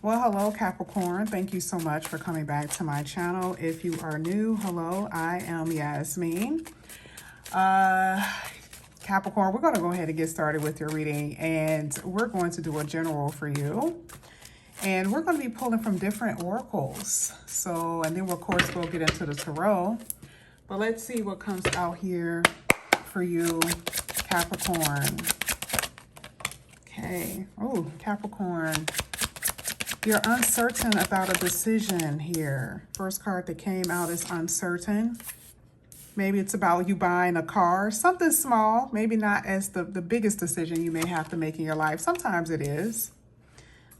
Well, hello, Capricorn. Thank you so much for coming back to my channel. If you are new, hello, I am Yasmin. Capricorn, we're going to go ahead and get started with your reading, and we're going to do a general for you. And we're going to be pulling from different oracles. And then, of course, we'll get into the tarot. But let's see what comes out here for you, Capricorn. Okay. Oh, Capricorn. You're uncertain about a decision here. First card that came out is uncertain. Maybe it's about you buying a car, something small, maybe not as the biggest decision you may have to make in your life. Sometimes it is,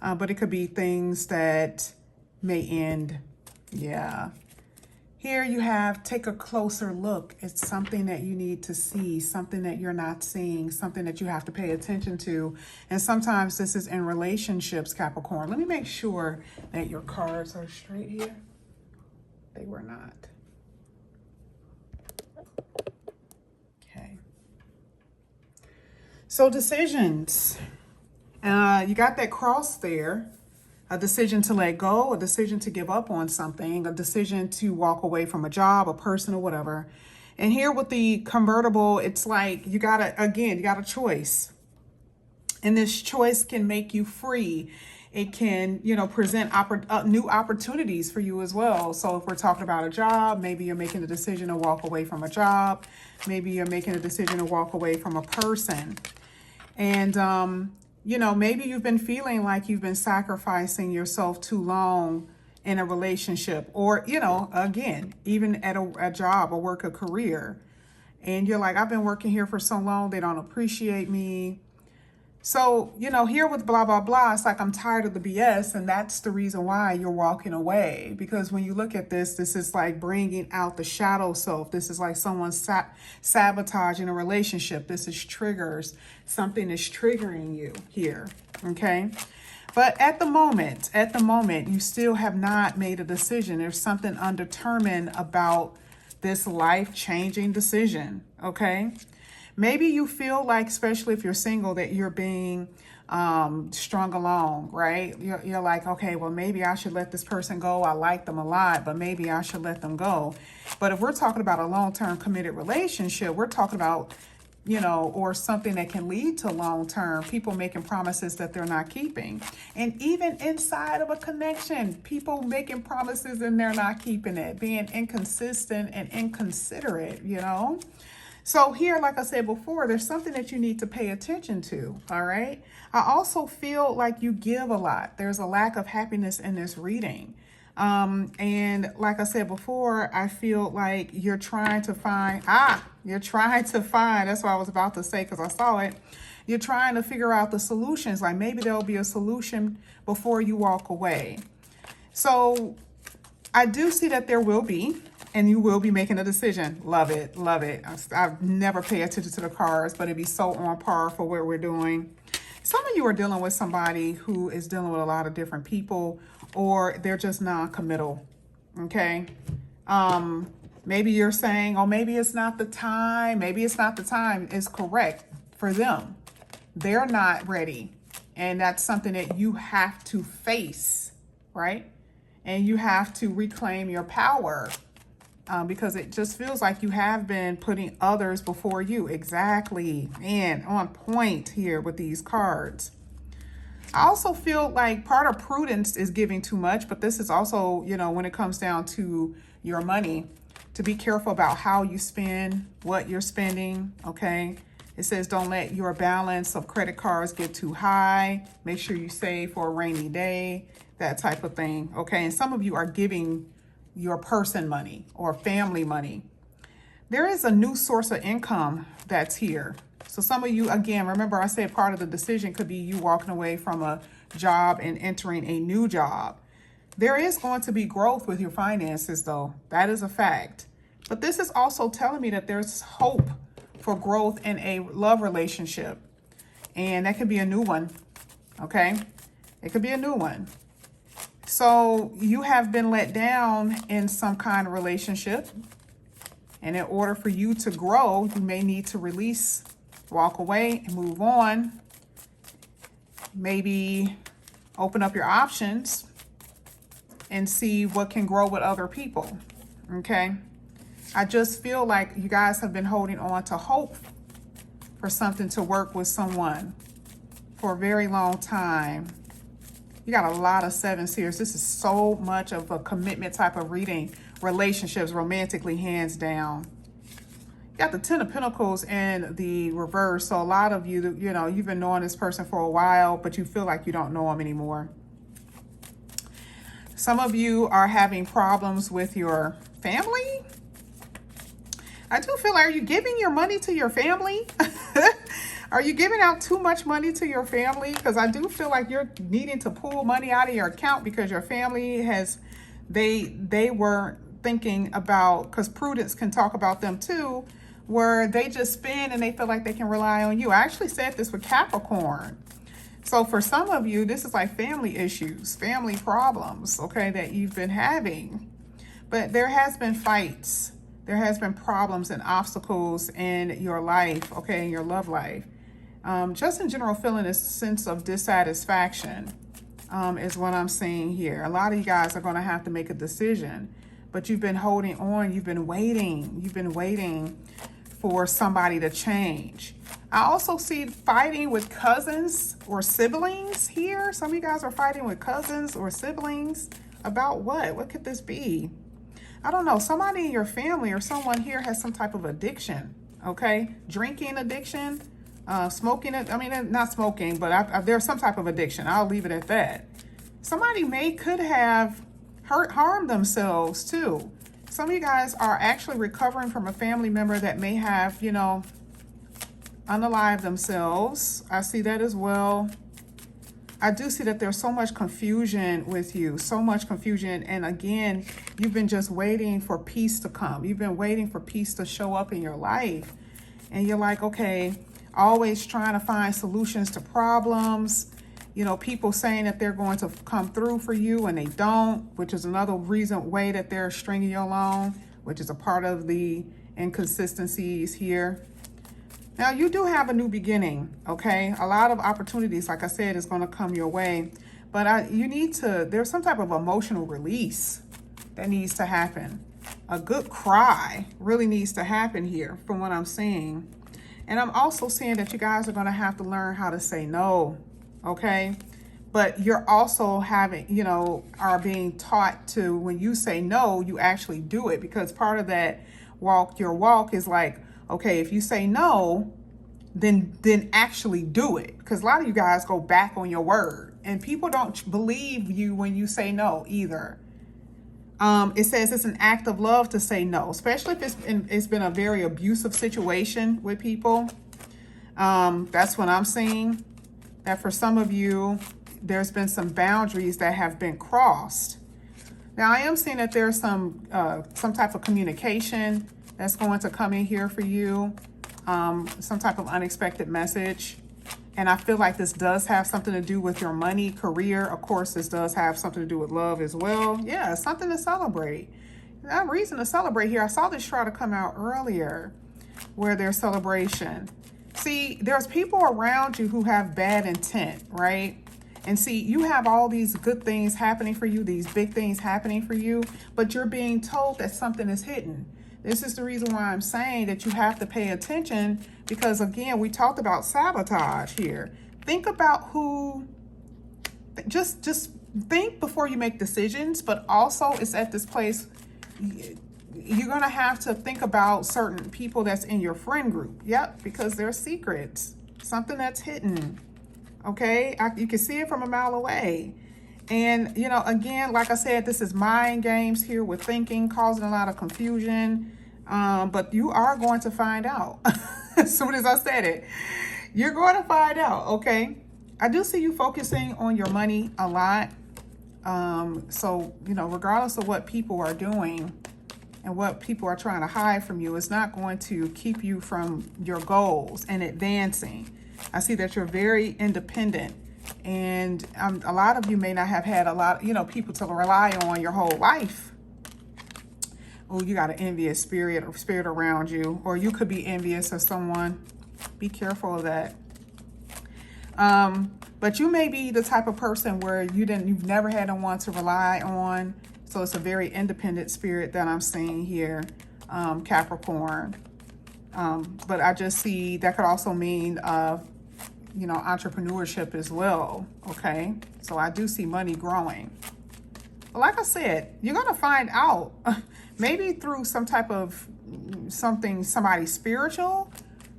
but it could be things that may end. Yeah. Here you have take a closer look. It's something that you need to see, something that you're not seeing, something that you have to pay attention to. And sometimes this is in relationships, Capricorn. Let me make sure that your cards are straight here. They were not. Okay. So decisions. You got that cross there. A decision to let go, a decision to give up on something, a decision to walk away from a job, a person, or whatever. And here with the convertible, it's like you got a choice. And this choice can make you free. It can, present new opportunities for you as well. So if we're talking about a job, maybe you're making a decision to walk away from a job. Maybe you're making a decision to walk away from a person. And, maybe you've been feeling like you've been sacrificing yourself too long in a relationship or, again, even at a job or work, a career. And you're like, I've been working here for so long. They don't appreciate me. So, here with blah, blah, blah, it's like I'm tired of the BS. And that's the reason why you're walking away. Because when you look at this is like bringing out the shadow self. This is like someone sabotaging a relationship. This is triggers. Something is triggering you here. Okay. But at the moment, you still have not made a decision. There's something undetermined about this life-changing decision. Okay. Maybe you feel like, especially if you're single, that you're being strung along, right? You're like, okay, well, maybe I should let this person go. I like them a lot, but maybe I should let them go. But if we're talking about a long-term committed relationship, we're talking about, or something that can lead to long-term, people making promises that they're not keeping. And even inside of a connection, people making promises and they're not keeping it, being inconsistent and inconsiderate, So here, like I said before, there's something that you need to pay attention to, all right? I also feel like you give a lot. There's a lack of happiness in this reading. And like I said before, I feel like you're trying to find, that's what I was about to say because I saw it. You're trying to figure out the solutions, like maybe there'll be a solution before you walk away. So I do see that there will be. And you will be making a decision. Love it. Love it. I've never paid attention to the cards, but it'd be so on par for what we're doing. Some of you are dealing with somebody who is dealing with a lot of different people, or they're just non-committal. Okay. Maybe you're saying, oh, maybe it's not the time. Maybe it's not the time. It's correct for them. They're not ready. And that's something that you have to face, right? And you have to reclaim your power. Because it just feels like you have been putting others before you. Exactly. Man, on point here with these cards. I also feel like part of prudence is giving too much, but this is also, when it comes down to your money, to be careful about how you spend, what you're spending, okay? It says don't let your balance of credit cards get too high. Make sure you save for a rainy day, that type of thing, okay? And some of you are giving your person money or family money. There is a new source of income that's here. So some of you, again, remember I said part of the decision could be you walking away from a job and entering a new job. There is going to be growth with your finances though. That is a fact. But this is also telling me that there's hope for growth in a love relationship. And that could be a new one, okay? It could be a new one. So you have been let down in some kind of relationship. And in order for you to grow, you may need to release, walk away, and move on. Maybe Open up your options and see what can grow with other people, okay? I just feel like you guys have been holding on to hope for something to work with someone for a very long time. You got a lot of sevens here. This is so much of a commitment type of reading. Relationships, romantically, hands down. You got the Ten of Pentacles in the reverse. So a lot of you, you know, you've been knowing this person for a while, but you feel like you don't know them anymore. Some of you are having problems with your family. I do feel like, are you giving your money to your family? Are you giving out too much money to your family? Because I do feel like you're needing to pull money out of your account because your family has, they were thinking about, because Prudence can talk about them too, where they just spend and they feel like they can rely on you. I actually said this with Capricorn. So for some of you, this is like family issues, family problems, okay, that you've been having. But there has been fights. There has been problems and obstacles in your life, okay, in your love life. Just in general, feeling a sense of dissatisfaction is what I'm seeing here. A lot of you guys are going to have to make a decision, but you've been holding on. You've been waiting. You've been waiting for somebody to change. I also see fighting with cousins or siblings here. Some of you guys are fighting with cousins or siblings about what? What could this be? I don't know. Somebody in your family or someone here has some type of addiction, okay? Drinking addiction, smoking it. I mean, not smoking, but there's some type of addiction. I'll leave it at that. Somebody could have harmed themselves too. Some of you guys are actually recovering from a family member that may have, you know, unalived themselves. I see that as well. I do see that there's so much confusion with you, so much confusion. And again, you've been just waiting for peace to come. You've been waiting for peace to show up in your life. And you're like, okay, always trying to find solutions to problems. You know, people saying that they're going to come through for you and they don't, which is another way that they're stringing you along, which is a part of the inconsistencies here. Now, you do have a new beginning, okay? A lot of opportunities, like I said, is going to come your way. But there's some type of emotional release that needs to happen. A good cry really needs to happen here from what I'm seeing. And I'm also seeing that you guys are going to have to learn how to say no, okay? But you're also are being taught to, when you say no, you actually do it. Because part of that your walk is like, okay, if you say no, then actually do it. Because a lot of you guys go back on your word. And people don't believe you when you say no either. It says it's an act of love to say no, especially if it's been a very abusive situation with people. That's what I'm seeing. That for some of you, there's been some boundaries that have been crossed. Now, I am seeing that there's some type of communication that's going to come in here for you, some type of unexpected message. And I feel like this does have something to do with your money, career. Of course, this does have something to do with love as well. Yeah, something to celebrate. That reason to celebrate here. I saw this try to come out earlier where there's celebration. See, there's people around you who have bad intent, right? And see, you have all these good things happening for you, these big things happening for you, but you're being told that something is hidden. This is the reason why I'm saying that you have to pay attention, because again, we talked about sabotage here. Think about just think before you make decisions, but also it's at this place, you're going to have to think about certain people that's in your friend group. Yep, because they're secrets, something that's hidden. Okay, you can see it from a mile away. And, you know, again, like I said, this is mind games here with thinking, causing a lot of confusion. But you are going to find out as soon as I said it. You're going to find out, okay? I do see you focusing on your money a lot. So, you know, regardless of what people are doing and what people are trying to hide from you, it's not going to keep you from your goals and advancing. I see that you're very independent. And a lot of you may not have had people to rely on your whole life. Oh, you got an envious spirit around you, or you could be envious of someone. Be careful of that. But you may be the type of person where you've never had no one to rely on. So it's a very independent spirit that I'm seeing here, Capricorn. But I just see that could also mean, you know, entrepreneurship as well, okay? So I do see money growing. But like I said, you're going to find out, maybe through some type of somebody spiritual.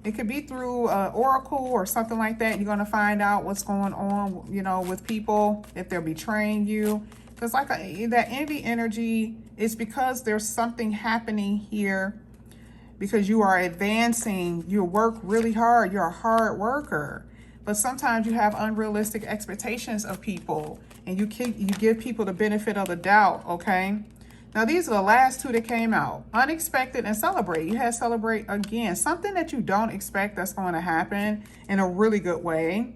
It could be through oracle or something like that. You're going to find out what's going on, you know, with people, if they're betraying you. Because like that envy energy is because there's something happening here, because you are advancing, you work really hard, you're a hard worker. But sometimes you have unrealistic expectations of people, and you give people the benefit of the doubt, okay? Now, these are the last two that came out. Unexpected and celebrate. You had celebrate again. Something that you don't expect that's going to happen in a really good way.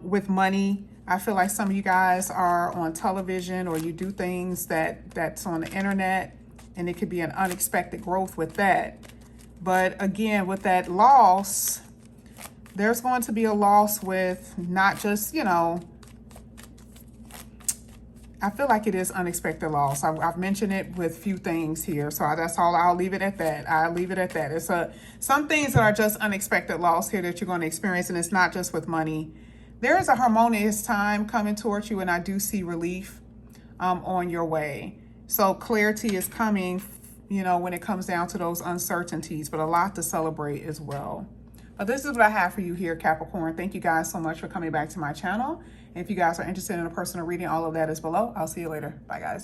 With money, I feel like some of you guys are on television, or you do things that's on the internet, and it could be an unexpected growth with that. But again, with that loss, there's going to be a loss with not just, you know, I feel like it is unexpected loss. I've mentioned it with few things here. So that's all. I'll leave it at that. I'll leave it at that. It's some things that are just unexpected loss here that you're going to experience. And it's not just with money. There is a harmonious time coming towards you. And I do see relief on your way. So clarity is coming, you know, when it comes down to those uncertainties. But a lot to celebrate as well. But this is what I have for you here, Capricorn. Thank you guys so much for coming back to my channel. If you guys are interested in a personal reading, all of that is below. I'll see you later. Bye, guys.